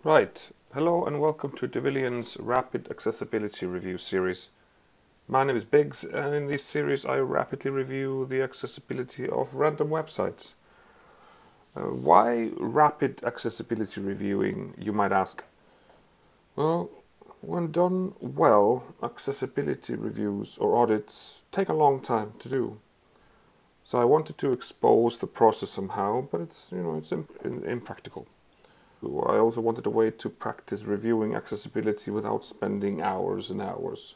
Right, hello and welcome to Devilian's Rapid Accessibility Review series. My name is Biggs, and in this series I rapidly review the accessibility of random websites. Why rapid accessibility reviewing, you might ask? Well, when done well, accessibility reviews or audits take a long time to do. So I wanted to expose the process somehow, but it's impractical. I also wanted a way to practice reviewing accessibility without spending hours and hours.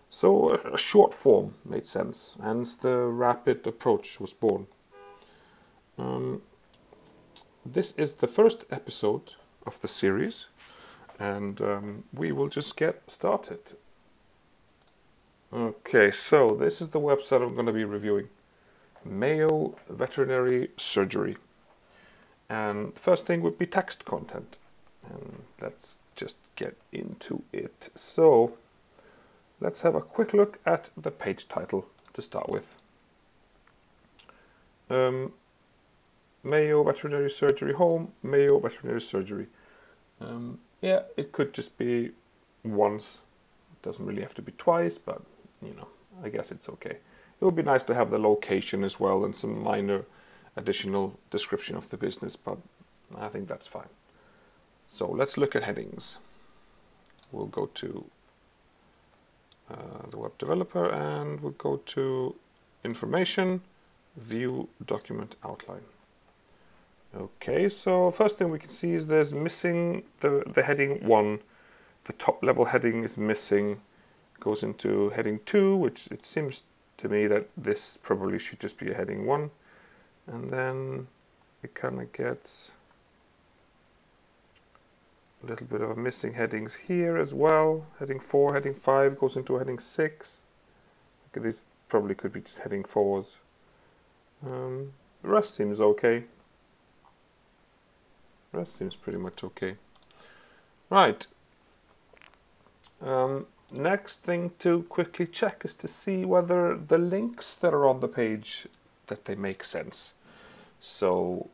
So a short form made sense, hence the rapid approach was born. This is the first episode of the series, and we will just get started. Okay, so this is the website I'm going to be reviewing. Mayo Veterinary Surgery. And first thing would be text content. And let's just get into it. So let's have a quick look at the page title to start with. Mayo Veterinary Surgery Home, Mayo Veterinary Surgery. Yeah, it could just be once. It doesn't really have to be twice, but I guess it's okay. It would be nice to have the location as well and some minor additional description of the business, but I think that's fine. So let's look at headings. We'll go to the web developer and we'll go to information, view document outline. Okay, so first thing we can see is there's missing the heading 1. The top level heading is missing. Goes into heading 2, which it seems to me that this probably should just be a heading 1. And then it kind of gets a little bit of missing headings here as well. Heading 4, heading 5 goes into heading 6. These probably could be just heading 4s. The rest seems okay. The rest seems pretty much okay. Right. Next thing to quickly check is to see whether the links that are on the page, that they make sense. So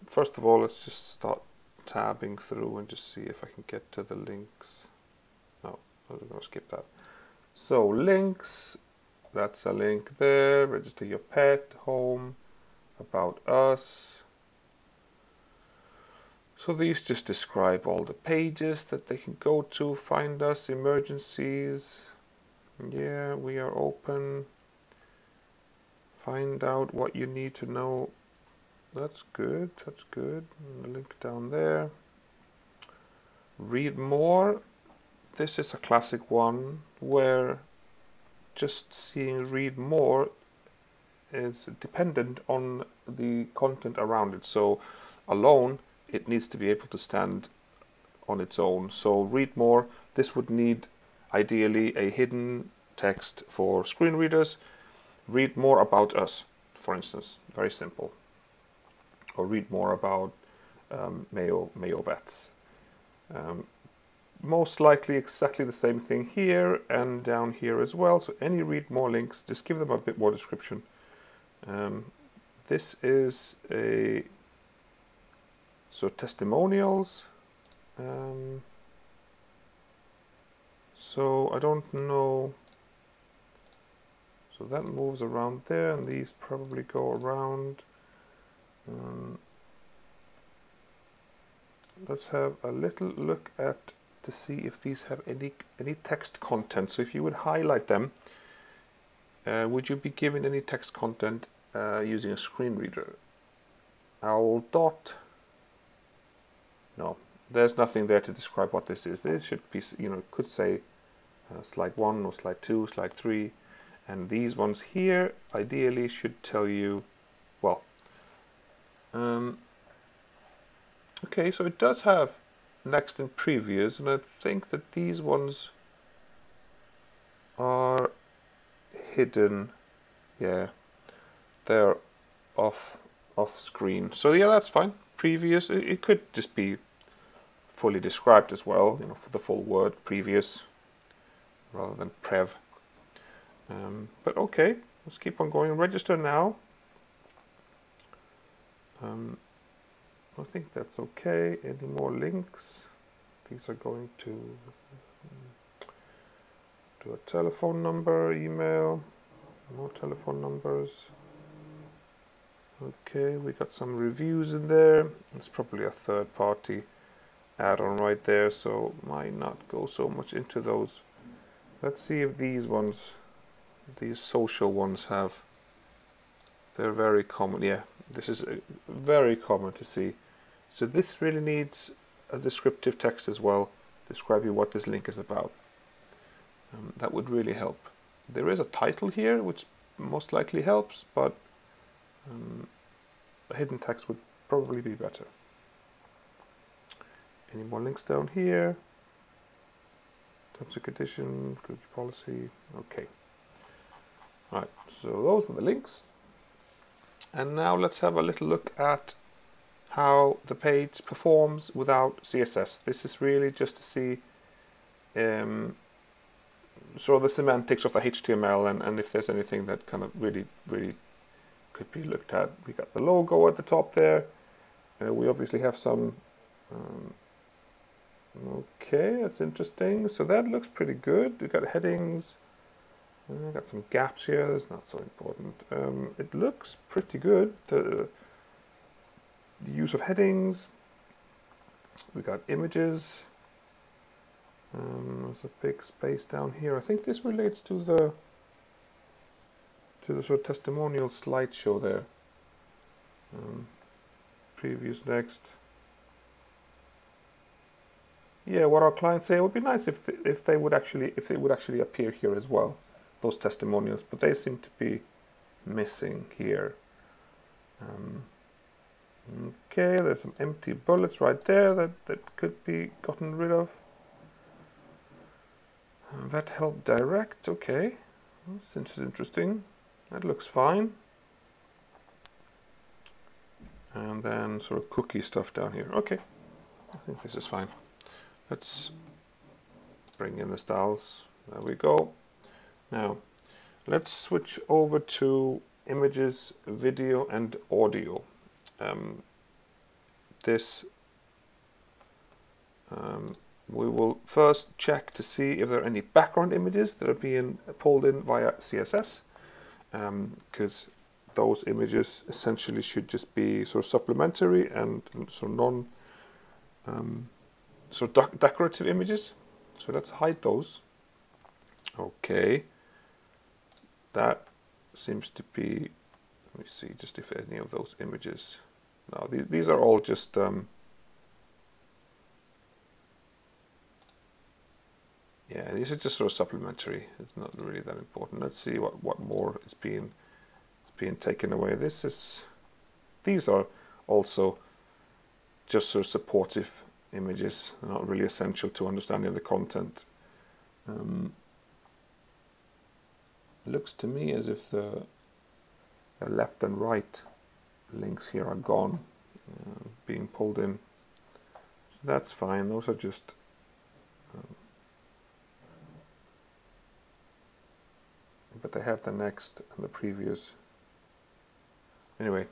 first of all, let's just start tabbing through and just see if I can get to the links. No, I'm going to skip that. So links, that's a link there. Register your pet, home, about us. So these just describe all the pages that they can go to, find us, emergencies. Yeah, we are open. Find out what you need to know. That's good, that's good. And the link down there. Read more. This is a classic one where just seeing read more is dependent on the content around it. So alone, it needs to be able to stand on its own. So read more. This would need ideally a hidden text for screen readers. Read more about us, for instance. Very simple. Or read more about Mayo Vets. Most likely exactly the same thing here and down here as well. So any read more links, just give them a bit more description. This is a testimonials. So I don't know. So that moves around there, and these probably go around. Let's have a little look at to see if these have any text content. So if you would highlight them, would you be given any text content using a screen reader? Owl dot. No, there's nothing there to describe what this is. This should be, it could say slide 1 or slide 2, slide 3. And these ones here ideally should tell you, well, okay, so it does have next and previous, and I think that these ones are hidden. Yeah, they're off screen. So yeah, that's fine. Previous, it could just be fully described as well, for the full word previous rather than prev. But okay, let's keep on going. Register now. I think that's okay. Any more links? These are going to a telephone number, email, more telephone numbers. Okay, we got some reviews in there. It's probably a third-party add-on right there, so might not go so much into those. Let's see if these ones, these social ones have. They're very common. Yeah, this is very common to see. So this really needs a descriptive text as well, describing what this link is about. That would really help. There is a title here, which most likely helps, but a hidden text would probably be better. Any more links down here? Terms and condition, cookie policy. Okay. All right. So those were the links. And now let's have a little look at how the page performs without CSS. This is really just to see sort of the semantics of the HTML and if there's anything that kind of really could be looked at. We got the logo at the top there. We obviously have some. Okay, that's interesting. So that looks pretty good. We've got headings. Got some gaps here. That's not so important. It looks pretty good. The use of headings. We got images. There's a big space down here. I think this relates to the sort of testimonial slideshow there. Previews next. Yeah, what our clients say, it would be nice if they would actually appear here as well, those testimonials, but they seem to be missing here. Okay, there's some empty bullets right there that could be gotten rid of. That help direct, okay, this is interesting. That looks fine. And then sort of cookie stuff down here. Okay, I think this is fine. Let's bring in the styles. There we go. Now, let's switch over to images, video, and audio. We will first check to see if there are any background images that are being pulled in via CSS, because those images essentially should just be sort of supplementary and sort of decorative images. So let's hide those. Okay, that seems to be. Let me see just if any of those images. No, these are all just. Yeah, these are just sort of supplementary. It's not really that important. Let's see what more is being taken away. These are also just sort of supportive images, not really essential to understanding the content. Looks to me as if the left and right links here are gone, being pulled in. So that's fine. Those are just but they have the next and the previous. Anyway,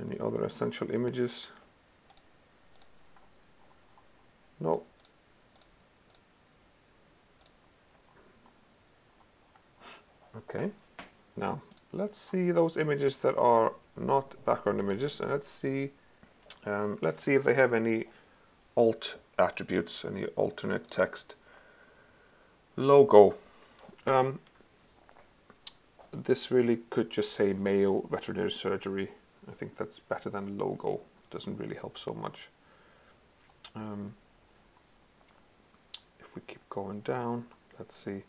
any other essential images? No. Okay, now let's see those images that are not background images, and let's see if they have any alt attributes, any alternate text. Logo. This really could just say Mayo Veterinary Surgery. I think that's better than logo. It doesn't really help so much. If we keep going down, let's see.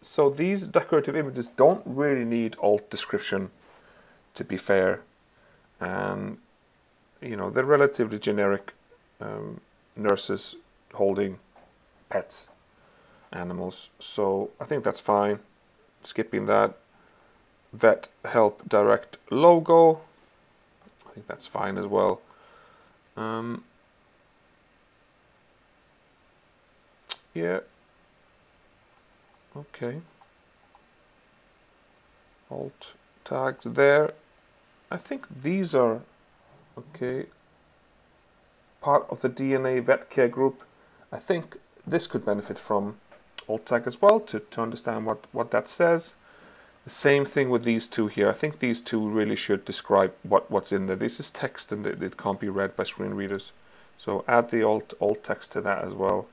So these decorative images don't really need alt description, to be fair, and you know they're relatively generic. Nurses holding pets, animals, so I think that's fine. Skipping that. Vet help direct logo, I think that's fine as well. Yeah, okay. Alt tags there. I think these are okay, part of the DNA vet care group. I think this could benefit from alt tag as well to understand what that says. The same thing with these two here. I think these two really should describe what's in there. This is text and it can't be read by screen readers. So add the alt text to that as well.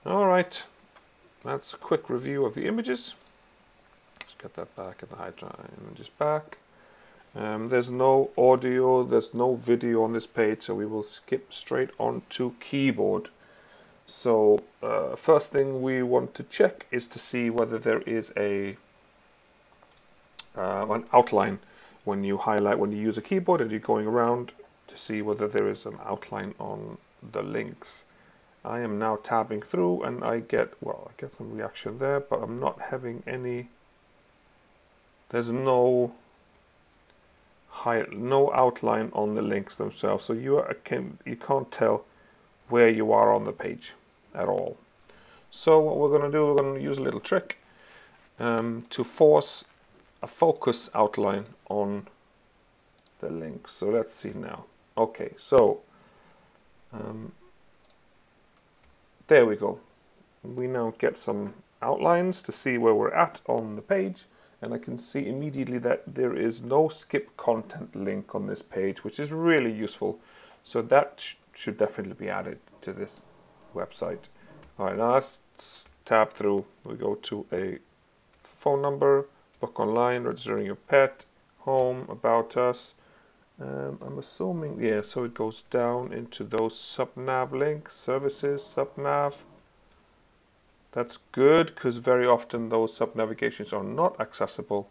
All right, that's a quick review of the images. Let's get that back and hide images back. There's no audio, there's no video on this page, so we will skip straight on to keyboard. So first thing we want to check is to see whether there is an outline when you use a keyboard and you're going around, to see whether there is an outline on the links. I am now tabbing through and I get some reaction there, but I'm not having any. There's no outline on the links themselves, so you can't tell where you are on the page at all. So what we're going to do, we're going to use a little trick to force a focus outline on the links. So let's see now. Okay, so there we go. We now get some outlines to see where we're at on the page, and I can see immediately that there is no skip content link on this page, which is really useful. So that should definitely be added to this website. All right, now let's tab through. We go to a phone number, book online, registering your pet, home, about us. I'm assuming, yeah, so it goes down into those sub-nav links, services, sub-nav. That's good, because very often those sub-navigations are not accessible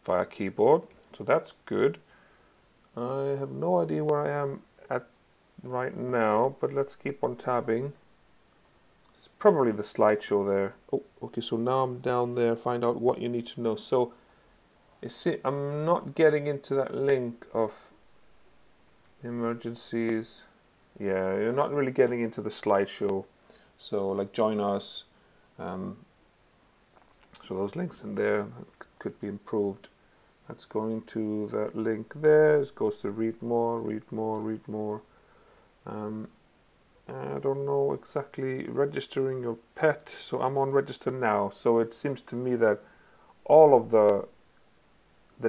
via keyboard, so that's good. I have no idea where I am at right now, but let's keep on tabbing. It's probably the slideshow there. Oh, okay, so now I'm down there, find out what you need to know. So, you see, I'm not getting into that link of emergencies. Yeah, you're not really getting into the slideshow. So, like, join us. So those links in there could be improved. That's going to that link there. It goes to read more, read more, read more. I don't know exactly, registering your pet. So I'm on register now. So it seems to me that all of the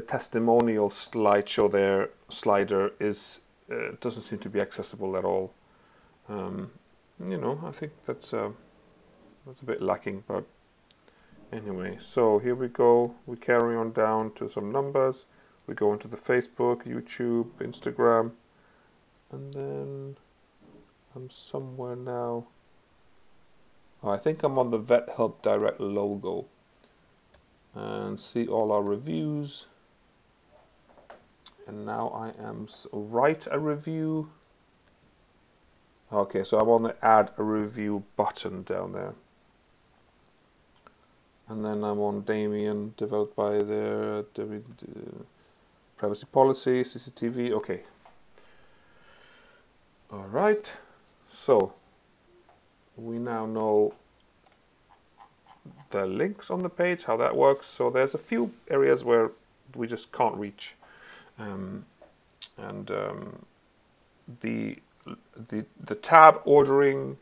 testimonial slideshow there, slider is doesn't seem to be accessible at all. You know, I think that's a bit lacking, but anyway, so here we go. We carry on down to some numbers. We go into the Facebook, YouTube, Instagram, and then I'm somewhere now. Oh, I think I'm on the Vet Help Direct logo, and see all our reviews. And now I am write a review. Okay, so I'm on the add a review button down there. And then I'm on Damien, developed by their privacy policy, CCTV. Okay. All right. So we now know the links on the page, how that works. So there's a few areas where we just can't reach. The tab ordering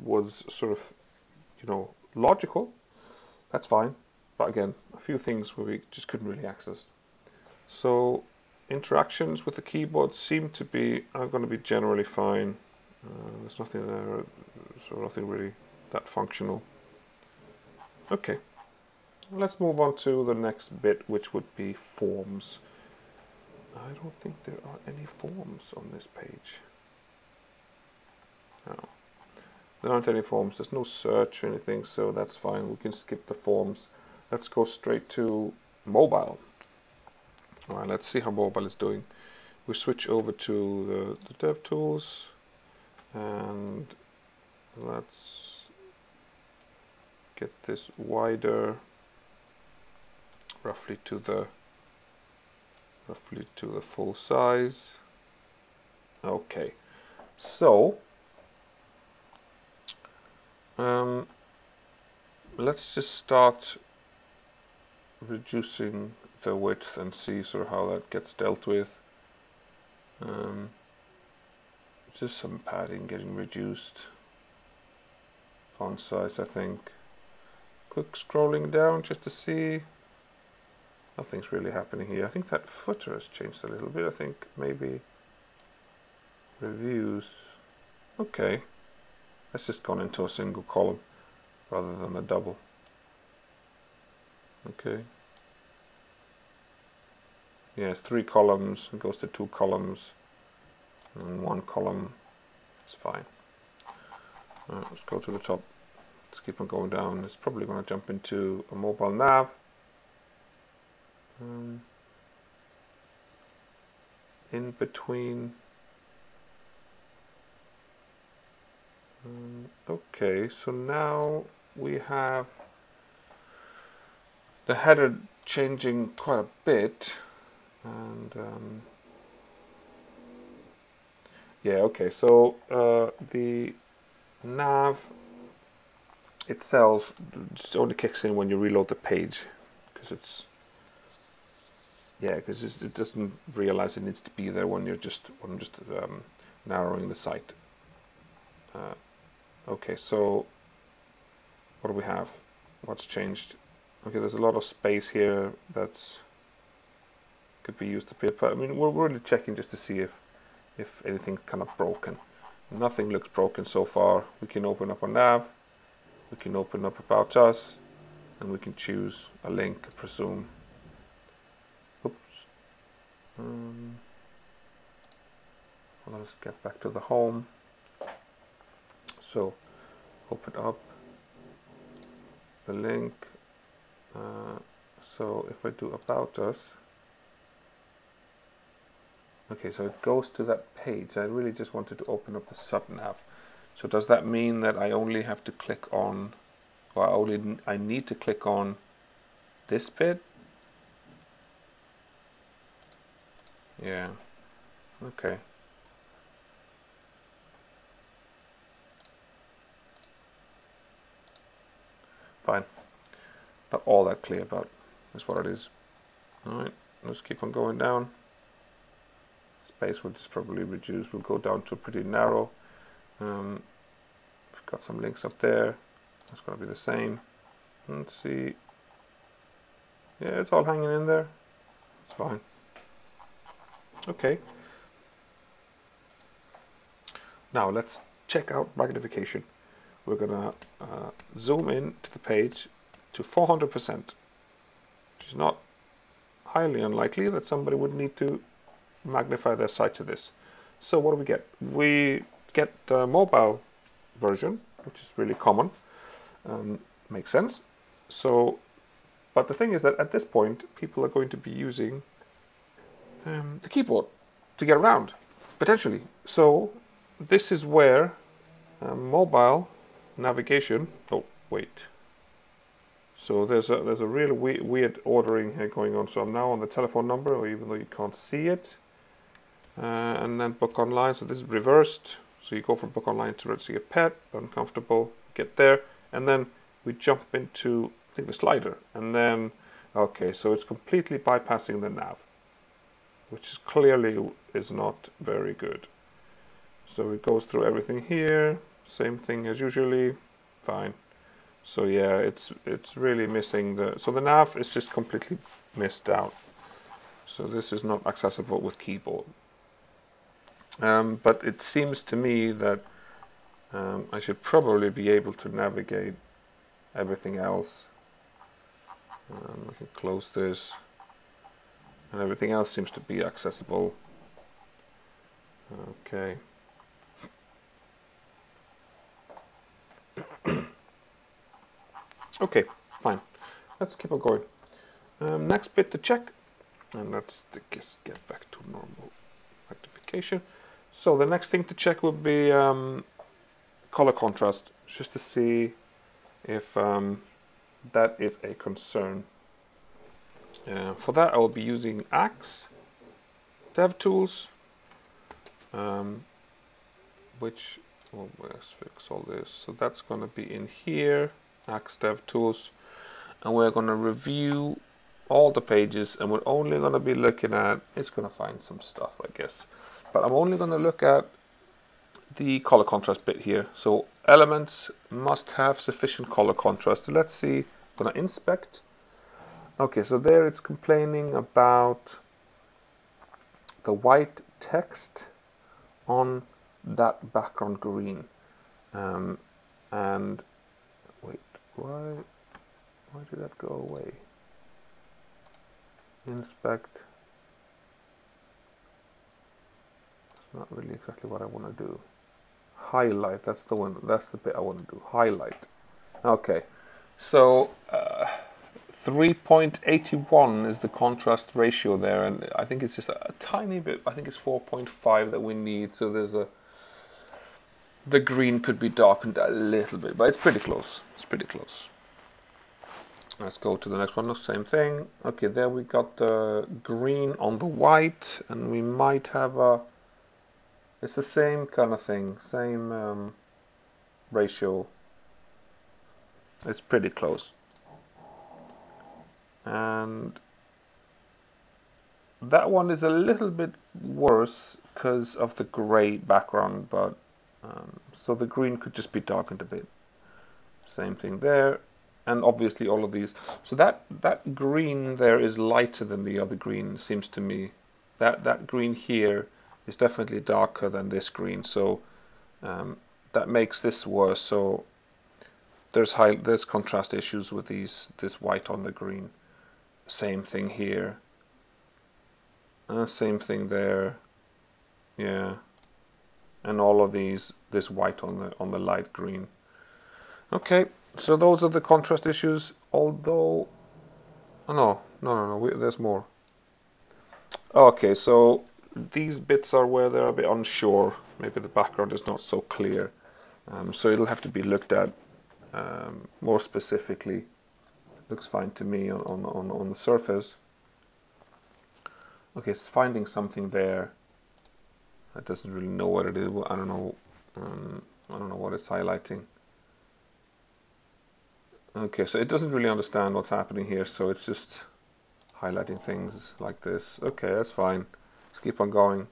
was sort of, you know, logical. That's fine, but again, a few things where we just couldn't really access. So interactions with the keyboard are going to be generally fine. There's nothing there, so nothing really that functional. Okay, let's move on to the next bit, which would be forms. I don't think there are any forms on this page. No. There aren't any forms, there's no search or anything, so that's fine, we can skip the forms. Let's go straight to mobile. Alright, let's see how mobile is doing. We switch over to the DevTools, and let's get this wider, roughly to the full size. Okay, so let's just start reducing the width and see sort of how that gets dealt with. Just some padding getting reduced. Font size, I think. Quick scrolling down just to see. Nothing's really happening here. I think that footer has changed a little bit. I think maybe reviews. Okay. That's just gone into a single column rather than a double. Okay. Yeah, it's 3 columns. It goes to 2 columns. And 1 column. It's fine. Let's go to the top. Let's keep on going down. It's probably going to jump into a mobile nav. In between. Okay, so now we have the header changing quite a bit, and yeah, okay, so the nav itself just only kicks in when you reload the page, because it's it doesn't realize it needs to be there when I'm just narrowing the site. Okay, so what do we have? What's changed? Okay, there's a lot of space here that's could be used a bit, but I mean we're really checking just to see if anything's kind of broken. Nothing looks broken so far. We can open up a nav, we can open up About Us, and we can choose a link, I presume. Oops. Let's get back to the home. So open up the link. So if I do About Us, okay, so it goes to that page. I really just wanted to open up the sub-nav. So does that mean that I only have to click on, or I need to click on this bit? Yeah, okay. Fine. Not all that clear, but that's what it is. Alright, let's keep on going down. Space will just probably reduce. We'll go down to pretty narrow. We've got some links up there. That's going to be the same. Let's see. Yeah, it's all hanging in there. It's fine. Okay. Now let's check out magnification. We're going to zoom in to the page to 400%, which is not highly unlikely that somebody would need to magnify their site to this. So what do we get? We get the mobile version, which is really common. Makes sense. So, but the thing is that at this point, people are going to be using the keyboard to get around, potentially. So this is where mobile navigation. Oh, wait. So there's a really weird ordering here going on. So I'm now on the telephone number, or even though you can't see it. And then book online. So this is reversed. So you go from book online to register a pet. Uncomfortable. Get there, and then we jump into, I think, the slider, and then okay. So it's completely bypassing the nav, which clearly is not very good. So it goes through everything here. Same thing as usually. Fine. So yeah, it's really missing so the nav is just completely missed out. So this is not accessible with keyboard. But it seems to me that I should probably be able to navigate everything else. I can close this, and everything else seems to be accessible. Okay. Okay, fine. Let's keep on going. Next bit to check, and let's just get back to normal magnification. So the next thing to check would be color contrast, just to see if that is a concern. For that, I will be using Axe DevTools, which, well, let's fix all this. So that's going to be in here. Axe DevTools, and we're going to review all the pages, and we're only going to be looking at, it's going to find some stuff, I guess, but I'm only going to look at the color contrast bit here. So elements must have sufficient color contrast. So let's see, I'm going to inspect. Okay, so there it's complaining about the white text on that background green. And wait, why did that go away? Inspect. That's not really exactly what I want to do. Highlight, that's the one, that's the bit I want to do. Highlight. Okay, so 3.81 is the contrast ratio there, and I think it's just a tiny bit. I think it's 4.5 that we need, so there's the green could be darkened a little bit, but it's pretty close. It's pretty close. Let's go to the next one. Same thing. Okay, there we got the green on the white, and we might have a, it's the same kind of thing, same ratio. It's pretty close. And that one is a little bit worse because of the gray background, but so the green could just be darkened a bit. Same thing there. And obviously all of these, so that green there is lighter than the other green, seems to me. That green here is definitely darker than this green, so that makes this worse. So there's contrast issues with this white on the green. Same thing here. Same thing there. Yeah. And all of these, this white on the light green. Okay. So those are the contrast issues, although, oh, no, there's more. Okay, so these bits are where they're a bit unsure. Maybe the background is not so clear. So it'll have to be looked at more specifically. Looks fine to me on the surface. Okay, it's finding something there. It doesn't really know what it is. I don't know what it's highlighting. Okay, so it doesn't really understand what's happening here, so it's just highlighting things like this. Okay, that's fine. Let's keep on going.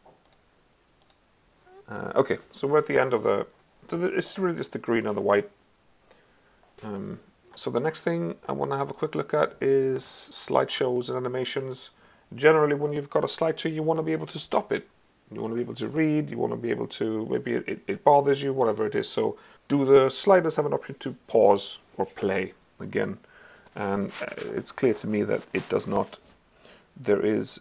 Okay, so we're at the end of it's really just the green and the white. So the next thing I want to have a quick look at is slideshows and animations. Generally, when you've got a slideshow, you want to be able to stop it. You want to be able to read, you want to be able to, maybe it bothers you, whatever it is. So do the sliders have an option to pause or play again? And it's clear to me that it does not. There is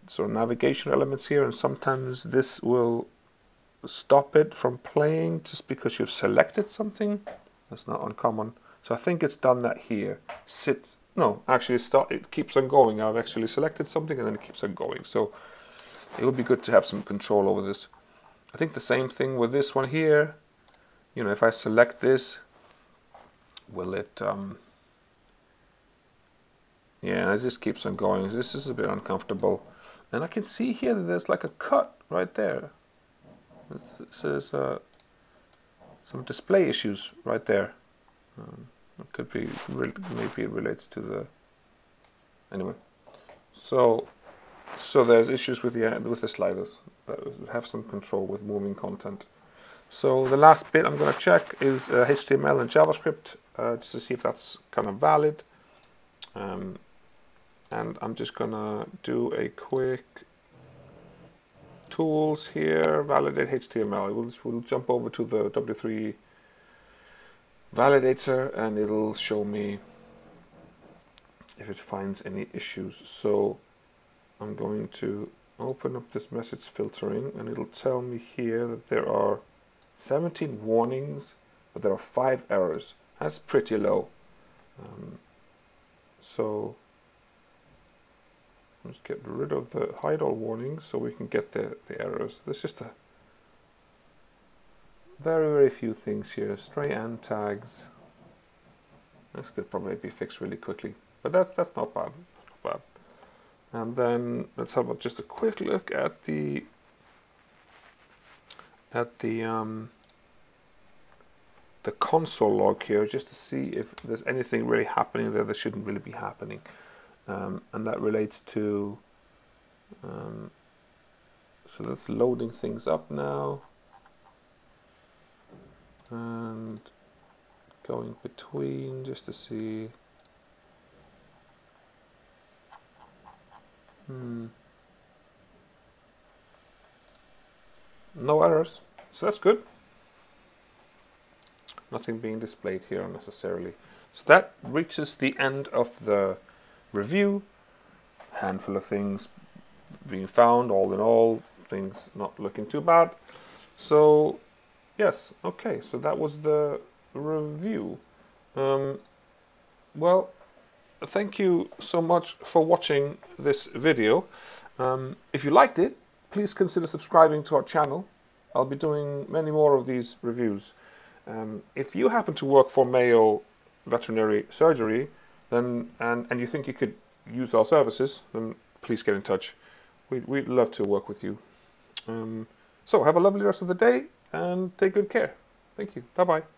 sort of navigation elements here, and sometimes this will stop it from playing just because you've selected something. That's not uncommon. So I think it's done that here. It keeps on going. I've actually selected something and then it keeps on going. So it would be good to have some control over this. I think the same thing with this one here. You know, if I select this, will it, yeah, it just keeps on going. This is a bit uncomfortable. And I can see here that there's like a cut right there. It says some display issues right there. It could be, maybe it relates to the, anyway. So there's issues with the sliders that have some control with moving content. So the last bit I'm going to check is HTML and JavaScript, just to see if that's kind of valid. And I'm just going to do a quick tools here, validate HTML. We'll jump over to the W3 validator and it'll show me if it finds any issues. So I'm going to open up this message filtering and it'll tell me here that there are 17 warnings, but there are 5 errors. That's pretty low. So let's get rid of the hide all warnings so we can get the errors. There's just a very few things here. Stray and tags. This could probably be fixed really quickly, but that's not bad. Not bad. And then let's have just a quick look at the console log here, just to see if there's anything really happening there that shouldn't really be happening. and that relates to, so that's loading things up now, and going between just to see. No errors, so that's good. Nothing being displayed here unnecessarily. So that reaches the end of the review. Handful of things being found, all in all, things not looking too bad. So yes, okay, so that was the review. Well, thank you so much for watching this video. If you liked it, please consider subscribing to our channel. I'll be doing many more of these reviews. If you happen to work for Mayo Veterinary Surgery, then and you think you could use our services, then please get in touch. We'd love to work with you. So have a lovely rest of the day and take good care. Thank you. Bye-bye.